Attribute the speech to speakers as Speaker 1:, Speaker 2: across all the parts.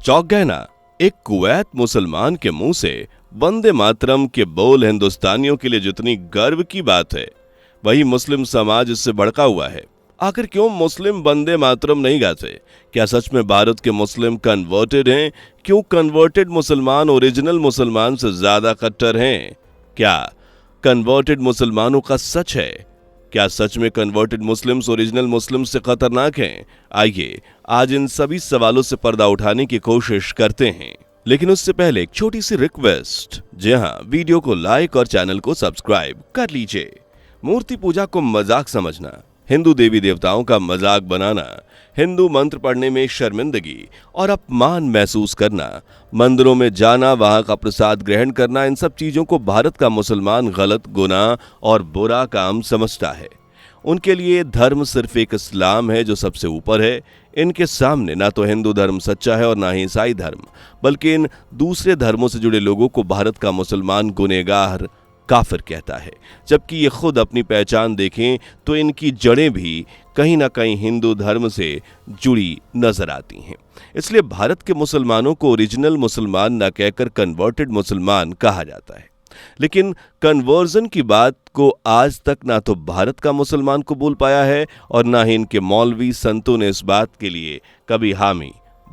Speaker 1: चौंक गए ना। एक कुवैत मुसलमान के मुंह से वंदे मातरम के बोल हिंदुस्तानियों के लिए जितनी गर्व की बात है, वही मुस्लिम समाज इससे भड़का हुआ है। आखिर क्यों मुस्लिम वंदे मातरम नहीं गाते? क्या सच में भारत के मुस्लिम कन्वर्टेड हैं? क्यों कन्वर्टेड मुसलमान ओरिजिनल मुसलमान से ज्यादा कट्टर हैं? क्या कन्वर्टेड मुसलमानों का सच है? क्या सच में कन्वर्टेड मुस्लिम्स ओरिजिनल मुस्लिम्स से खतरनाक हैं? आइए आज इन सभी सवालों से पर्दा उठाने की कोशिश करते हैं, लेकिन उससे पहले एक छोटी सी रिक्वेस्ट। जी हाँ, वीडियो को लाइक और चैनल को सब्सक्राइब कर लीजिए। मूर्ति पूजा को मजाक समझना, हिंदू देवी देवताओं का मजाक बनाना, हिंदू मंत्र पढ़ने में शर्मिंदगी और अपमान महसूस करना, मंदिरों में जाना, वहां का प्रसाद ग्रहण करना, इन सब चीजों को भारत का मुसलमान गलत, गुनाह और बुरा काम समझता है। उनके लिए धर्म सिर्फ एक इस्लाम है जो सबसे ऊपर है। इनके सामने ना तो हिंदू धर्म सच्चा है और ना ही ईसाई धर्म, बल्कि इन दूसरे धर्मों से जुड़े लोगों को भारत का मुसलमान गुनहगार, काफिर कहता है। जबकि ये खुद अपनी पहचान देखें तो इनकी जड़ें भी कहीं ना कहीं हिंदू धर्म से जुड़ी नजर आती हैं। इसलिए भारत के मुसलमानों को ओरिजिनल मुसलमान न कहकर कन्वर्टेड मुसलमान कहा जाता है। लेकिन कन्वर्जन की बात को आज तक ना तो भारत का मुसलमान कबूल पाया है और ना ही इनके मौलवी संतों ने इस बात के लिए कभी हामी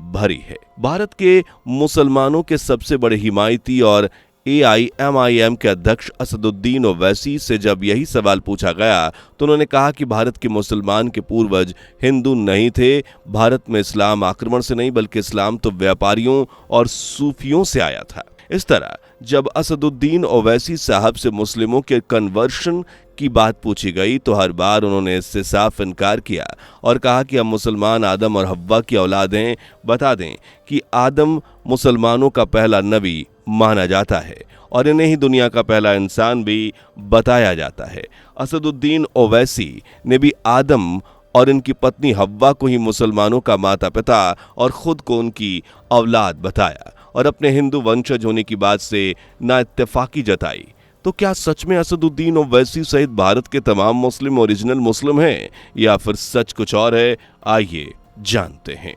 Speaker 1: भरी है। भारत के मुसलमानों के सबसे बड़े हिमायती और AIMIM के अध्यक्ष असदुद्दीन ओवैसी से जब यही सवाल पूछा गया तो उन्होंने कहा कि भारत के मुसलमान के पूर्वज हिंदू नहीं थे। भारत में इस्लाम आक्रमण से नहीं, बल्कि इस्लाम तो व्यापारियों और सूफियों से आया था। इस तरह जब असदुद्दीन ओवैसी साहब से मुस्लिमों के कन्वर्शन की बात पूछी गई तो हर बार उन्होंने इससे साफ इनकार किया और कहा कि हम मुसलमान आदम और हव्वा की औलाद हैं। बता दें कि आदम मुसलमानों का पहला नबी माना जाता है और इन्हें ही दुनिया का पहला इंसान भी बताया जाता है। असदुद्दीन ओवैसी ने भी आदम और इनकी पत्नी हव्वा को ही मुसलमानों का माता पिता और खुद को उनकी औलाद बताया और अपने हिंदू वंशज होने की बात से नाइत्तेफाकी जताई। तो क्या सच में असदुद्दीन ओवैसी सहित भारत के तमाम मुस्लिम ओरिजिनल मुस्लिम हैं या फिर सच कुछ और है? आइए जानते हैं।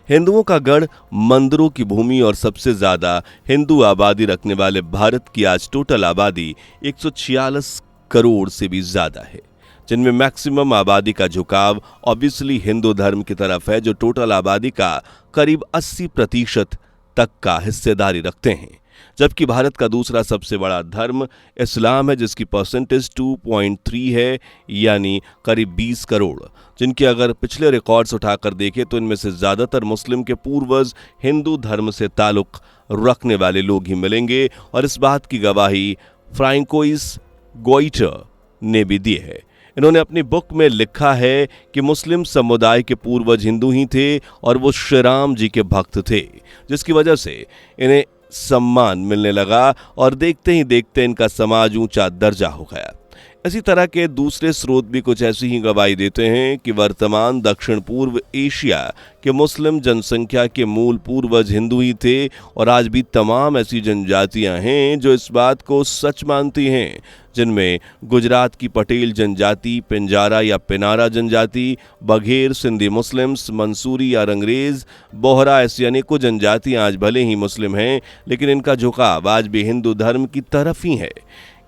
Speaker 1: हिंदुओं का गढ़, मंदिरों की भूमि और सबसे ज्यादा हिंदू आबादी रखने वाले भारत की आज टोटल आबादी 146 करोड़ से भी ज्यादा है, जिनमें मैक्सिमम आबादी का झुकाव ऑब्वियसली हिंदू धर्म की तरफ है, जो टोटल आबादी का करीब 80% तक का हिस्सेदारी रखते हैं। जबकि भारत का दूसरा सबसे बड़ा धर्म इस्लाम है, जिसकी परसेंटेज 2.3 है, यानी करीब 20 करोड़, जिनके अगर पिछले रिकॉर्ड्स उठाकर देखें तो इनमें से ज्यादातर मुस्लिम के पूर्वज हिंदू धर्म से ताल्लुक रखने वाले लोग ही मिलेंगे। और इस बात की गवाही फ्रांकोइस गोइटर ने भी दी है। इन्होंने अपनी बुक में लिखा है कि मुस्लिम समुदाय के पूर्वज हिंदू ही थे और वो श्री राम जी के भक्त थे, जिसकी वजह से इन्हें सम्मान मिलने लगा और देखते ही देखते इनका समाज ऊंचा दर्जा हो गया। इसी तरह के दूसरे स्रोत भी कुछ ऐसी ही गवाही देते हैं कि वर्तमान दक्षिण पूर्व एशिया के मुस्लिम जनसंख्या के मूल पूर्वज हिंदू ही थे और आज भी तमाम ऐसी जनजातियां हैं जो इस बात को सच मानती हैं, जिनमें गुजरात की पटेल जनजाति, पिंजारा या पिनारा जनजाति, बघेर सिंधी मुस्लिम्स, मंसूरी या रंगरेज, बोहरा, ऐसी अनेकों जनजातियां आज भले ही मुस्लिम हैं, लेकिन इनका झुकाव आज भी हिंदू धर्म की तरफ ही है।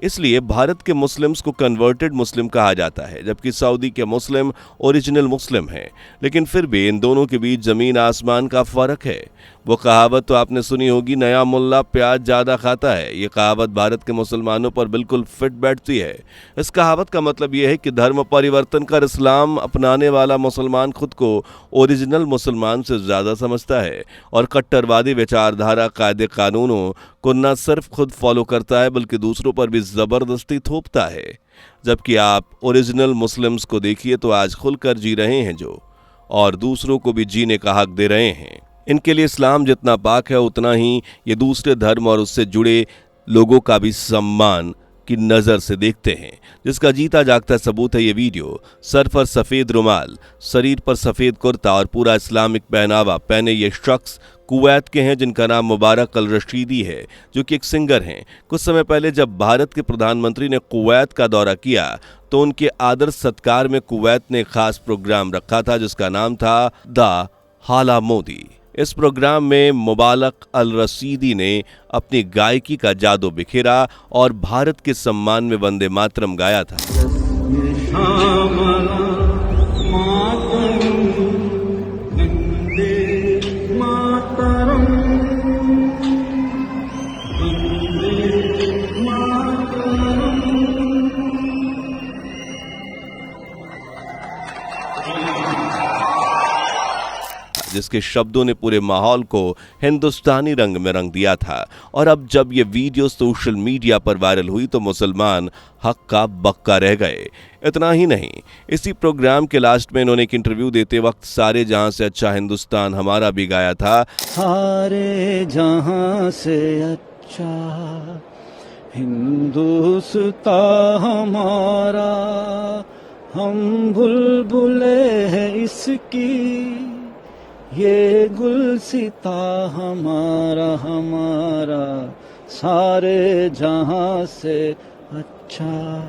Speaker 1: इसलिए भारत के मुस्लिम्स को कन्वर्टेड मुस्लिम कहा जाता है, जबकि सऊदी के मुस्लिम ओरिजिनल मुस्लिम हैं। लेकिन फिर भी इन दोनों के बीच जमीन आसमान का फर्क है। वो कहावत तो आपने सुनी होगी, नया मुल्ला प्याज ज्यादा खाता है। ये कहावत भारत के मुसलमानों पर बिल्कुल फिट बैठती है। इस कहावत का मतलब ये है कि धर्म परिवर्तन कर इस्लाम अपनाने वाला मुसलमान खुद को ओरिजिनल मुसलमान से ज्यादा समझता है और कट्टरवादी विचारधारा, कायदे कानूनों को न सिर्फ खुद फॉलो करता है बल्कि दूसरों पर भी जबरदस्ती थोपता है। जबकि आप ओरिजिनल मुस्लिम्स को देखिए तो आज खुलकर जी रहे हैं जो, और दूसरों को भी जीने का हक दे रहे हैं। इनके लिए इस्लाम जितना पाक है उतना ही ये दूसरे धर्म और उससे जुड़े लोगों का भी सम्मान की नजर से देखते हैं, जिसका जीता जागता सबूत है ये वीडियो। सर पर सफेद रुमाल, शरीर पर सफेद कुर्ता और पूरा इस्लामिक पहनावा पहने ये शख्स कुवैत के हैं, जिनका नाम मुबारक अल रशीदी है, जो कि एक सिंगर हैं। कुछ समय पहले जब भारत के प्रधानमंत्री ने कुवैत का दौरा किया तो उनके आदर सत्कार में कुवैत ने खास प्रोग्राम रखा था जिसका नाम था द हाला मोदी। इस प्रोग्राम में मुबारक अल रशीदी ने अपनी गायकी का जादू बिखेरा और भारत के सम्मान में वंदे मातरम गाया था। जिसके शब्दों ने पूरे माहौल को हिंदुस्तानी रंग में रंग दिया था। और अब जब ये वीडियो सोशल मीडिया पर वायरल हुई तो मुसलमान हक्का बक्का रह गए। इतना ही नहीं, इसी प्रोग्राम के लास्ट में इन्होंने एक इंटरव्यू देते वक्त सारे जहां से अच्छा हिंदुस्तान हमारा भी गाया था।
Speaker 2: सारे जहां से अच्छा हिंदुस्तान हमारा, हम बुलबुले हैं इसकी, ये गुलसिता हमारा हमारा, सारे जहां से अच्छा।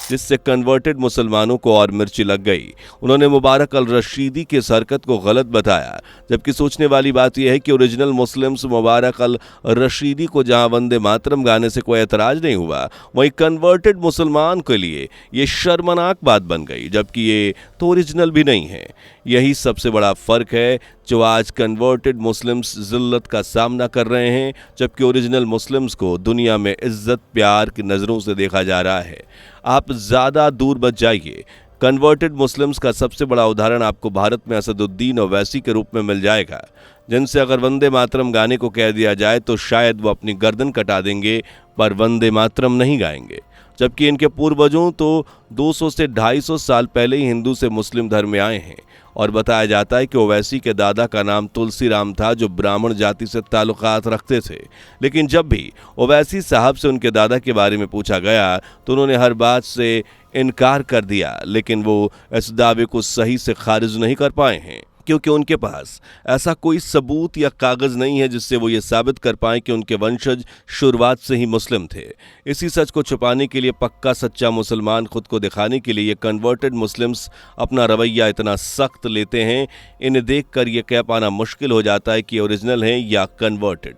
Speaker 1: जिससे कन्वर्टेड मुसलमानों को और मिर्ची लग गई। उन्होंने मुबारक अल रशीदी के इस हरकत को गलत बताया, जबकि सोचने वाली बात यह है कि ओरिजिनल मुस्लिम्स मुबारक अल रशीदी को जहां वंदे मातरम गाने से कोई एतराज नहीं हुआ, वहीं कन्वर्टेड मुसलमान के लिए ये शर्मनाक बात बन गई, जबकि ये तो ओरिजिनल भी नहीं है। यही सबसे बड़ा फर्क है जो आज कन्वर्टेड मुस्लिम्स जिल्लत का सामना कर रहे हैं, जबकि ओरिजिनल मुस्लिम्स को दुनिया में इज्जत प्यार की नज़रों से देखा जा रहा है। आप ज़्यादा दूर मत जाइए, कन्वर्टेड मुस्लिम्स का सबसे बड़ा उदाहरण आपको भारत में असदुद्दीन ओवैसी के रूप में मिल जाएगा, जिनसे अगर वंदे मातरम गाने को कह दिया जाए तो शायद वो अपनी गर्दन कटा देंगे, पर वंदे मातरम नहीं गाएंगे। जबकि इनके पूर्वजों तो 200 से 250 साल पहले ही हिंदू से मुस्लिम धर्म में आए हैं। और बताया जाता है कि ओवैसी के दादा का नाम तुलसी राम था, जो ब्राह्मण जाति से ताल्लुकात रखते थे। लेकिन जब भी ओवैसी साहब से उनके दादा के बारे में पूछा गया तो उन्होंने हर बात से इनकार कर दिया, लेकिन वो इस दावे को सही से खारिज नहीं कर पाए हैं, क्योंकि उनके पास ऐसा कोई सबूत या कागज नहीं है जिससे वो ये साबित कर पाएं कि उनके वंशज शुरुआत से ही मुस्लिम थे। इसी सच को छुपाने के लिए, पक्का सच्चा मुसलमान खुद को दिखाने के लिए ये कन्वर्टेड मुस्लिम्स अपना रवैया इतना सख्त लेते हैं, इन्हें देखकर ये कह पाना मुश्किल हो जाता है कि ओरिजिनल हैं या कन्वर्टेड।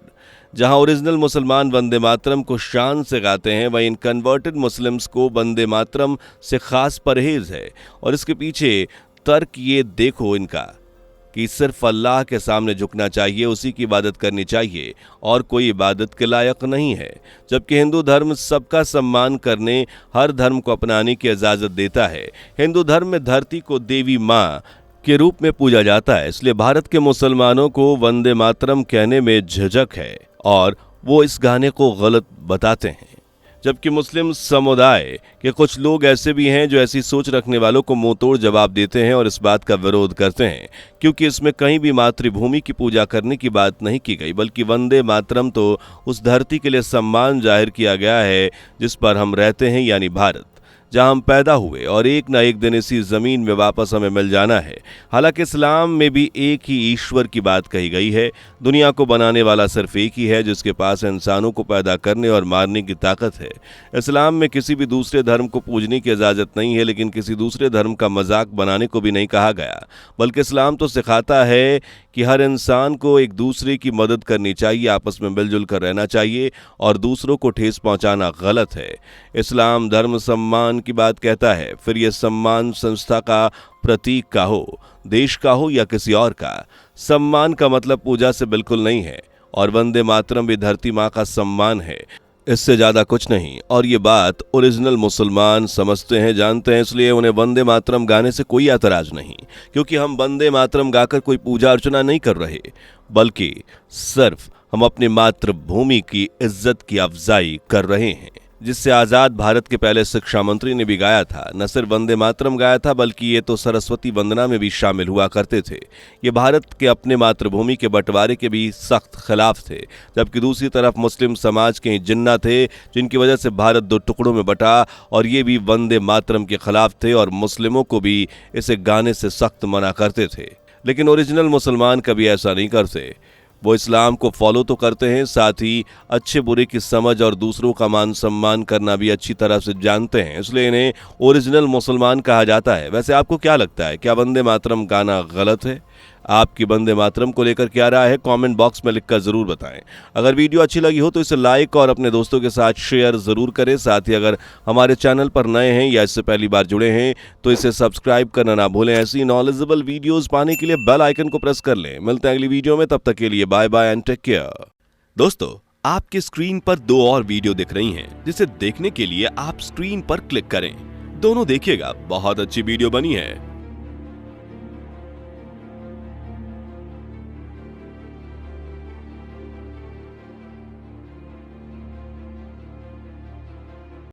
Speaker 1: जहां ओरिजिनल मुसलमान वंदे मातरम को शान से गाते हैं, वहीं इन कन्वर्टेड मुस्लिम्स को वंदे मातरम से खास परहेज है। और इसके पीछे तर्क ये देखो इनका कि सिर्फ अल्लाह के सामने झुकना चाहिए, उसी की इबादत करनी चाहिए और कोई इबादत के लायक नहीं है। जबकि हिंदू धर्म सबका सम्मान करने, हर धर्म को अपनाने की इजाज़त देता है। हिंदू धर्म में धरती को देवी माँ के रूप में पूजा जाता है, इसलिए भारत के मुसलमानों को वंदे मातरम कहने में झिझक है और वो इस गाने को गलत बताते हैं। जबकि मुस्लिम समुदाय के कुछ लोग ऐसे भी हैं जो ऐसी सोच रखने वालों को मुंह तोड़ जवाब देते हैं और इस बात का विरोध करते हैं, क्योंकि इसमें कहीं भी मातृभूमि की पूजा करने की बात नहीं की गई, बल्कि वंदे मातरम तो उस धरती के लिए सम्मान जाहिर किया गया है जिस पर हम रहते हैं, यानी भारत, जहां हम पैदा हुए और एक ना एक दिन इसी ज़मीन में वापस हमें मिल जाना है। हालांकि इस्लाम में भी एक ही ईश्वर की बात कही गई है। दुनिया को बनाने वाला सिर्फ एक ही है, जिसके पास इंसानों को पैदा करने और मारने की ताकत है। इस्लाम में किसी भी दूसरे धर्म को पूजने की इजाज़त नहीं है, लेकिन किसी दूसरे धर्म का मजाक बनाने को भी नहीं कहा गया, बल्कि इस्लाम तो सिखाता है कि हर इंसान को एक दूसरे की मदद करनी चाहिए, आपस में मिलजुल कर रहना चाहिए और दूसरों को ठेस पहुंचाना गलत है। इस्लाम धर्म सम्मान की बात कहता है, फिर यह सम्मान संस्था का, प्रतीक का हो, देश का हो या किसी और का। सम्मान का मतलब पूजा से बिल्कुल नहीं है और वंदे मातरम भी धरती माँ का सम्मान है, इससे ज्यादा कुछ नहीं। और ये बात ओरिजिनल मुसलमान समझते हैं, जानते हैं, इसलिए उन्हें वंदे मातरम गाने से कोई एतराज नहीं, क्योंकि हम वंदे मातरम गाकर कोई पूजा अर्चना नहीं कर रहे, बल्कि सिर्फ हम अपनी मातृभूमि की इज्जत की अफजाई कर रहे हैं, जिससे आज़ाद भारत के पहले शिक्षा मंत्री ने भी गाया था। न सिर्फ वंदे मातरम गाया था, बल्कि ये तो सरस्वती वंदना में भी शामिल हुआ करते थे। ये भारत के अपने मातृभूमि के बंटवारे के भी सख्त खिलाफ थे, जबकि दूसरी तरफ मुस्लिम समाज के जिन्ना थे, जिनकी वजह से भारत दो टुकड़ों में बटा, और ये भी वंदे मातरम के खिलाफ थे और मुस्लिमों को भी इसे गाने से सख्त मना करते थे। लेकिन ओरिजिनल मुसलमान कभी ऐसा नहीं करते। वो इस्लाम को फॉलो तो करते हैं, साथ ही अच्छे बुरे की समझ और दूसरों का मान सम्मान करना भी अच्छी तरह से जानते हैं, इसलिए इन्हें ओरिजिनल मुसलमान कहा जाता है। वैसे आपको क्या लगता है, क्या वंदे मातरम गाना गलत है? आपकी वंदे मातरम को लेकर क्या राय है, कमेंट बॉक्स में लिखकर जरूर बताएं। अगर वीडियो अच्छी लगी हो तो इसे लाइक और अपने दोस्तों के साथ शेयर जरूर करें। साथ ही अगर हमारे चैनल पर नए हैं या इससे पहली बार जुड़े हैं तो इसे सब्सक्राइब करना ना भूलें। ऐसी नॉलेजेबल वीडियोस पाने के लिए बेल आइकन को प्रेस कर लें। मिलते हैं अगली वीडियो में, तब तक के लिए bye bye and take care. दोस्तों, आपके स्क्रीन पर 2 और वीडियो दिख रही हैं, जिसे देखने के लिए आप स्क्रीन पर क्लिक करें। दोनों देखिएगा, बहुत अच्छी वीडियो बनी है।